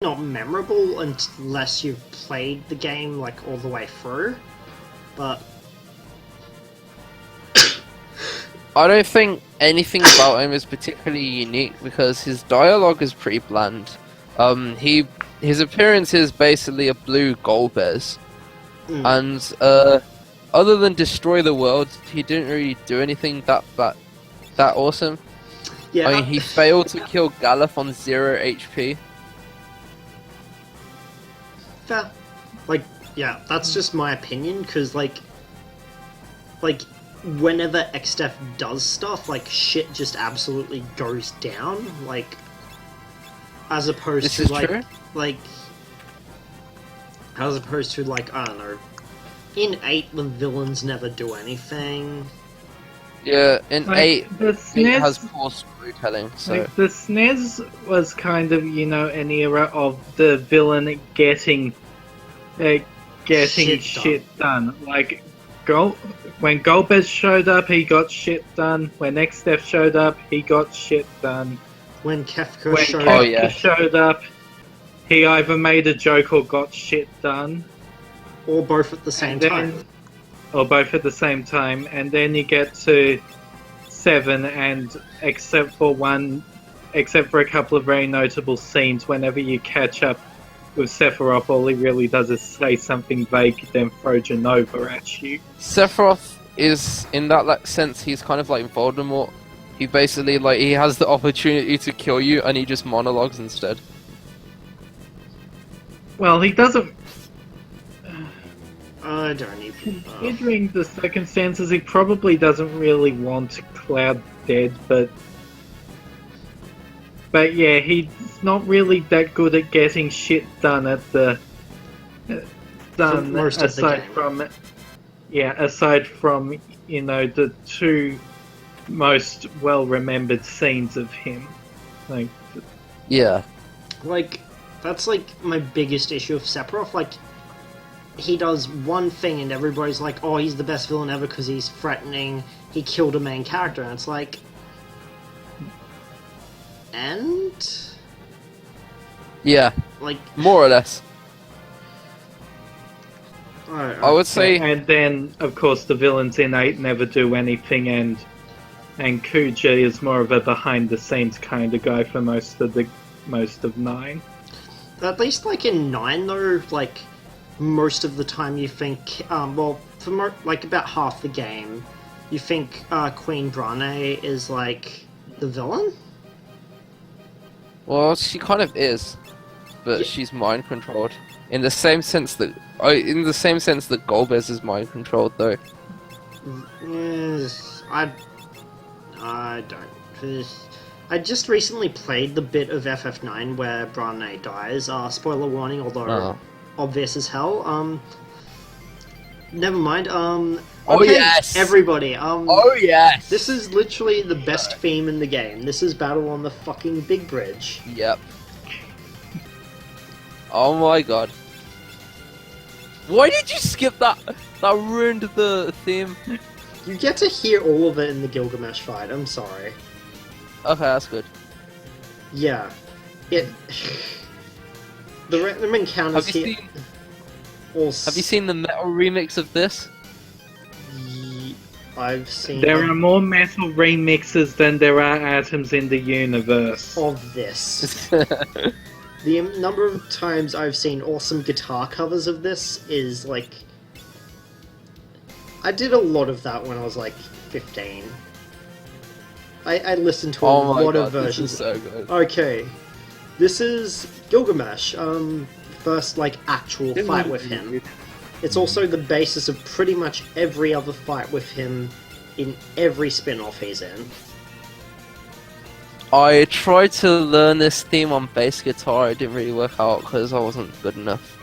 not memorable unless you've played the game like all the way through, but I don't think anything about him is particularly unique because his dialogue is pretty bland. His appearance is basically a blue Golbez, and other than destroy the world, he didn't really do anything that awesome. yeah, I mean, he failed to kill Galuf on 0 HP. fair. Like, yeah, that's just my opinion, because like whenever Xdef does stuff, like shit just absolutely goes down, like as opposed This to is like true. as opposed to like, I don't know, in 8 the villains never do anything. Yeah, in Like, 8, the it SNES has poor storytelling, so... Like, the SNES was kind of, an era of the villain getting shit done. Like, when Golbez showed up, he got shit done. When Xdef showed up, he got shit done. When Kefka When showed Kefka up, showed up, he either made a joke or got shit done. or both at the same And then- time. Or both at the same time. And then you get to 7, and except for a couple of very notable scenes, whenever you catch up with Sephiroth, all he really does is say something vague, then throw Genova at you. Sephiroth is, in that sense, he's kind of like Voldemort. He basically, he has the opportunity to kill you, and he just monologues instead. Well, he doesn't. I don't even. Considering the circumstances, he probably doesn't really want Cloud dead, but yeah, he's not really that good at getting shit done at the done most of the aside game. from the 2 most well remembered scenes of him. Like, Yeah. Like, that's like my biggest issue of Sephiroth. Like, he does one thing and everybody's like, oh, he's the best villain ever because he's threatening, he killed a main character, and it's like... And? Yeah, Like... more or less. I would say... and then of course the villains in 8 never do anything, and Kuja is more of a behind the scenes kind of guy for most of 9. At least, like, in 9, though, like, most of the time you think, for about half the game, you think Queen Brane is, like, the villain? Well, she kind of is, but she's mind controlled. In the same sense that Golbez is mind controlled, though. Yes, I don't. I just recently played the bit of FF9 where Brane dies. Spoiler warning, although obvious as hell. Never mind. Oh, Okay, yes! everybody. Oh yes! This is literally the best theme in the game. This is Battle on the fucking Big Bridge. Yep. Oh my god. Why did you skip that? That ruined the theme. You get to hear all of it in the Gilgamesh fight. I'm sorry. Okay, that's good. Yeah. It. The random encounters Have you here. Have you seen the metal remix of this? I've seen. There are more metal remixes than there are atoms in the universe. Of this. The number of times I've seen awesome guitar covers of this is like... I did a lot of that when I was like 15. I listened to a lot of versions. This is so good. Okay, this is Gilgamesh, first like actual fight with him. It's also the basis of pretty much every other fight with him in every spin-off he's in. I tried to learn this theme on bass guitar. It didn't really work out because I wasn't good enough.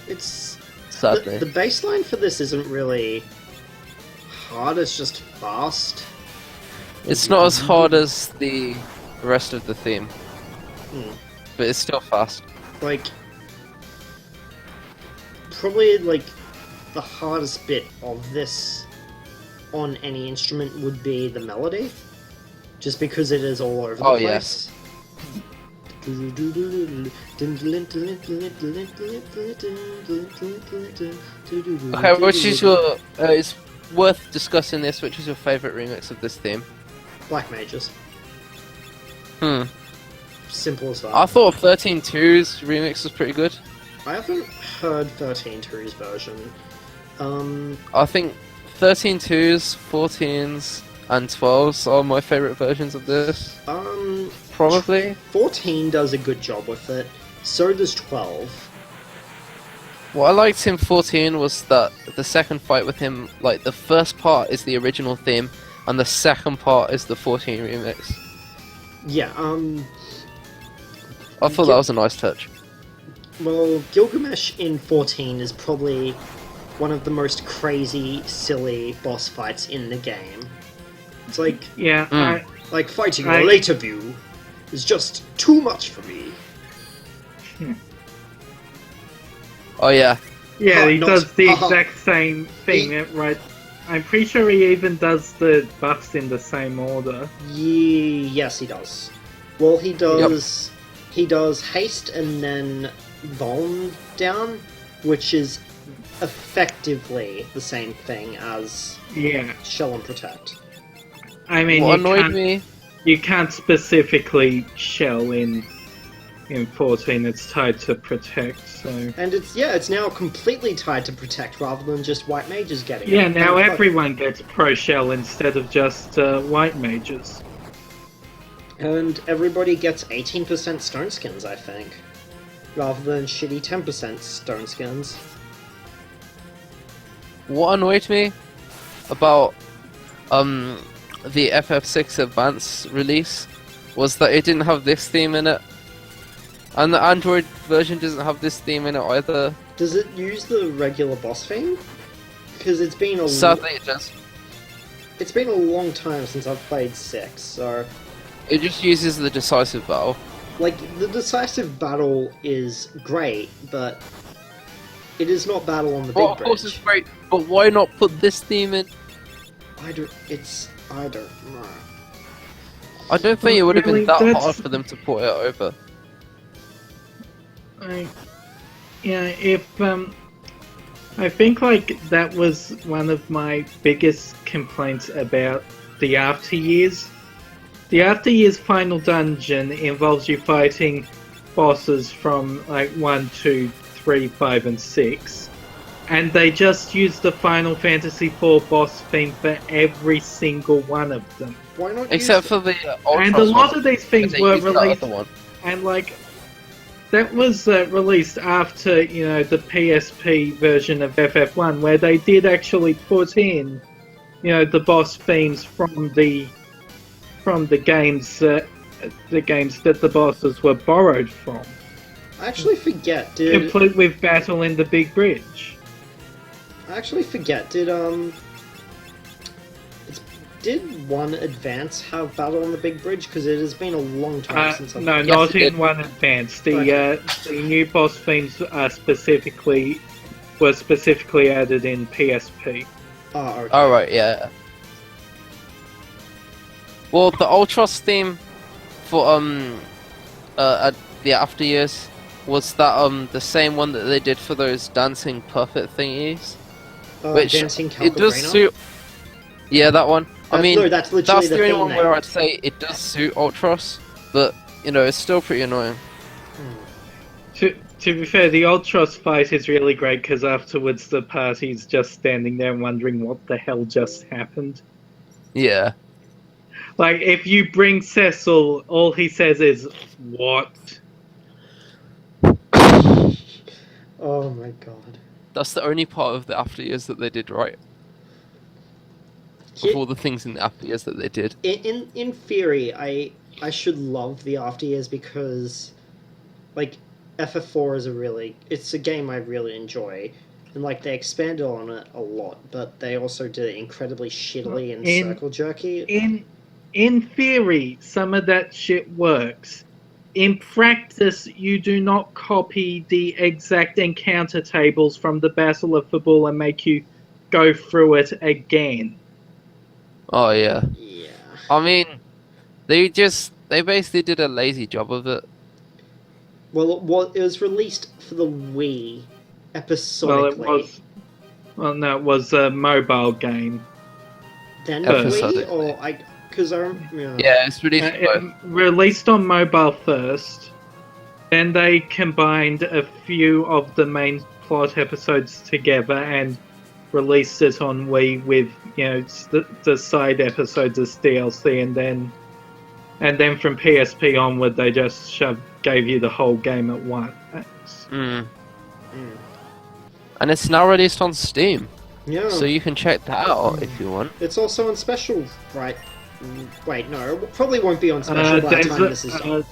It's... Sadly. The bass line for this isn't really hard, it's just fast. It's not as hard as the rest of the theme. But it's still fast. Like... Probably, like, the hardest bit of this on any instrument would be the melody. Just because it is all over the place. Okay, which is your? It's worth discussing this. Which is your favorite remix of this theme? Black Mages. Hmm. Simple as that. I thought 13.2's remix was pretty good. I haven't heard 13.2's version. I think 13.2's, 14's, and 12's are my favorite versions of this. Probably. 14 does a good job with it. So does 12. What I liked in 14 was that the second fight with him, like the first part is the original theme, and the second part is the 14 remix. Yeah, I thought that was a nice touch. well, Gilgamesh in 14 is probably one of the most crazy, silly boss fights in the game. It's like, Yeah, like fighting a later view is just too much for me. Oh yeah. yeah, he not- does the exact same thing, right? I'm pretty sure he even does the buffs in the same order. Yes, he does. Well, he does. He does haste and then Vuln down, which is effectively the same thing as Yeah, Shell and Protect. I mean, What annoyed me? you can't specifically shell in 14. It's tied to protect, so And it's now completely tied to Protect rather than just white mages getting it. yeah. Now Thank fuck. everyone gets pro shell instead of just white mages. And everybody gets 18% stone skins, I think. Rather than shitty 10% stone skins. What annoyed me about the FF6 Advance release was that it didn't have this theme in it. And the Android version doesn't have this theme in it either. Does it use the regular boss theme? Because it's been a Sadly it does. it's been a long time since I've played 6, so It just uses the decisive battle. like the decisive battle is great, but it is not battle on the Well, big of bridge. course it's great, but why not put this theme in? I don't know. I don't think it would have been Really, that that's- hard for them to port it over. I think like that was one of my biggest complaints about the After Years. The After Years final dungeon involves you fighting bosses from like 1, 2, 3, 5, and 6. And they just use the Final Fantasy IV boss theme for every single one of them. Why not Except use for the And a Ultros lot one, of these things they were used that released, other one. and like that was released after the PSP version of FF1, where they did actually put in the boss themes from the games that the bosses were borrowed from, I actually forget, did complete with Battle in the Big Bridge. Did one Advance have Battle on the Big Bridge? Because it has been a long time since I've... No, Yes, not it in did. One Advance. The Okay. the new boss themes were specifically added in PSP. Oh, okay. Oh right, yeah. Well, the Ultros theme for the After Years was that the same one that they did for those dancing puppet thingies, which Dancing it does Calcabrino? suit. Yeah, that one. I mean, no, that's literally that's the the only theme one name. where I'd say it does suit Ultros, but it's still pretty annoying. To be fair, the Ultros fight is really great because afterwards the party's just standing there wondering what the hell just happened. Yeah. Like, if you bring Cecil, all he says is, "What?" Oh my god. That's the only part of the After Years that they did right. Of all the things in the After Years that they did. In theory, I should love the After Years because, like, FF4 is it's a game I really enjoy, and like they expanded on it a lot, but they also did it incredibly shittily and circle jerky. In theory, some of that shit works. In practice, you do not copy the exact encounter tables from the Battle of Fabul and make you go through it again. Oh yeah. Yeah. I mean, they basically did a lazy job of it. Well, it was released for the Wii Well, it episodically. was. Well, no, it was a mobile game. Then Episodically. Wii, or because I Yeah, it's released It for both. released on mobile first. Then they combined a few of the main plot episodes together and released it on Wii with the side episodes as DLC, and then from PSP onward they just gave you the whole game at once. Mm. And it's now released on Steam, yeah. so you can check that out if you want. It's also on special, right? Wait, no, it probably won't be on special by the time this is done.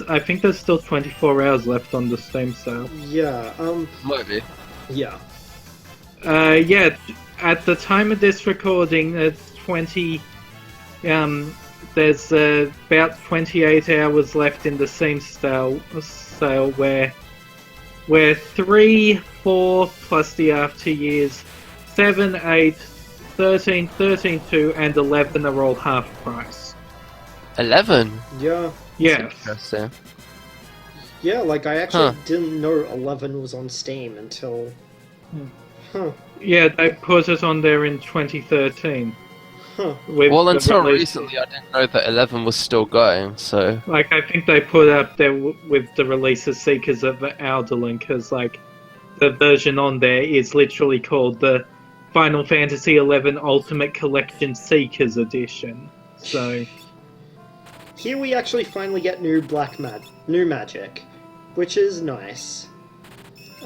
I think there's still 24 hours left on the Steam sale. Yeah, Might be. yeah. Yeah, at the time of this recording, there's about 28 hours left in the Steam sale where 3, 4 plus the after years, 7, 8, 13, 13, 2, and 11 are all half price. 11? Yeah. Yeah. Interesting. Yeah, like I actually didn't know 11 was on Steam until... Huh. Yeah, they put it on there in 2013. Huh. Well, until recently, I didn't know that 11 was still going, so... Like, I think they put up there with the release of Seekers of Alderlin, because, like, the version on there is literally called the Final Fantasy XI Ultimate Collection Seekers Edition. So... Here we actually finally get new magic, which is nice.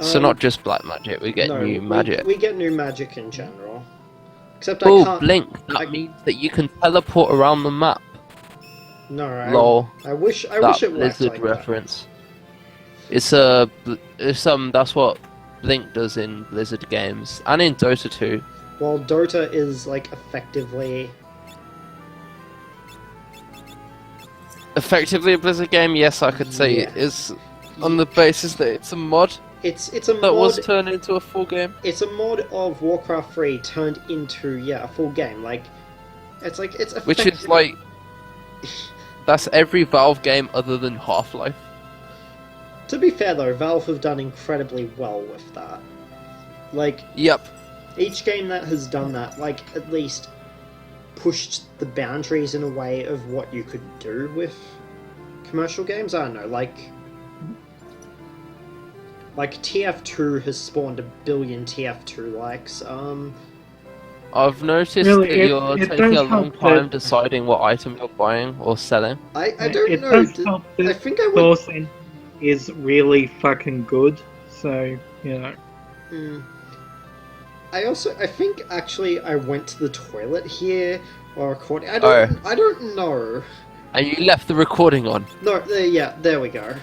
So not just black magic, we get new magic. We get new magic in general. Except I Oh, can't... Blink! That means that you can teleport around the map. No, Lol. I wish it That worked Blizzard like reference. It's that's what Blink does in Blizzard games and in Dota 2. that. Well, Dota is like effectively Effectively a Blizzard game, yes, I could say it is on the basis that it's a mod it's a that mod. was turned into a full game. It's a mod of Warcraft 3 turned into a full game. Like it's Which is like that's every Valve game other than Half-Life. To be fair though, Valve have done incredibly well with that. Like Yep. each game that has done that, like at least pushed the boundaries in a way of what you could do with commercial games. I don't know, like TF2 has spawned 1 billion TF2 likes. I've noticed Really, that you're it taking a does long help time that- deciding what item you're buying or selling. I don't it know. does help I that think I would. Source Engine is really fucking good, so, I think actually I went to the toilet here while recording. I don't know. And you left the recording on. No, there we go.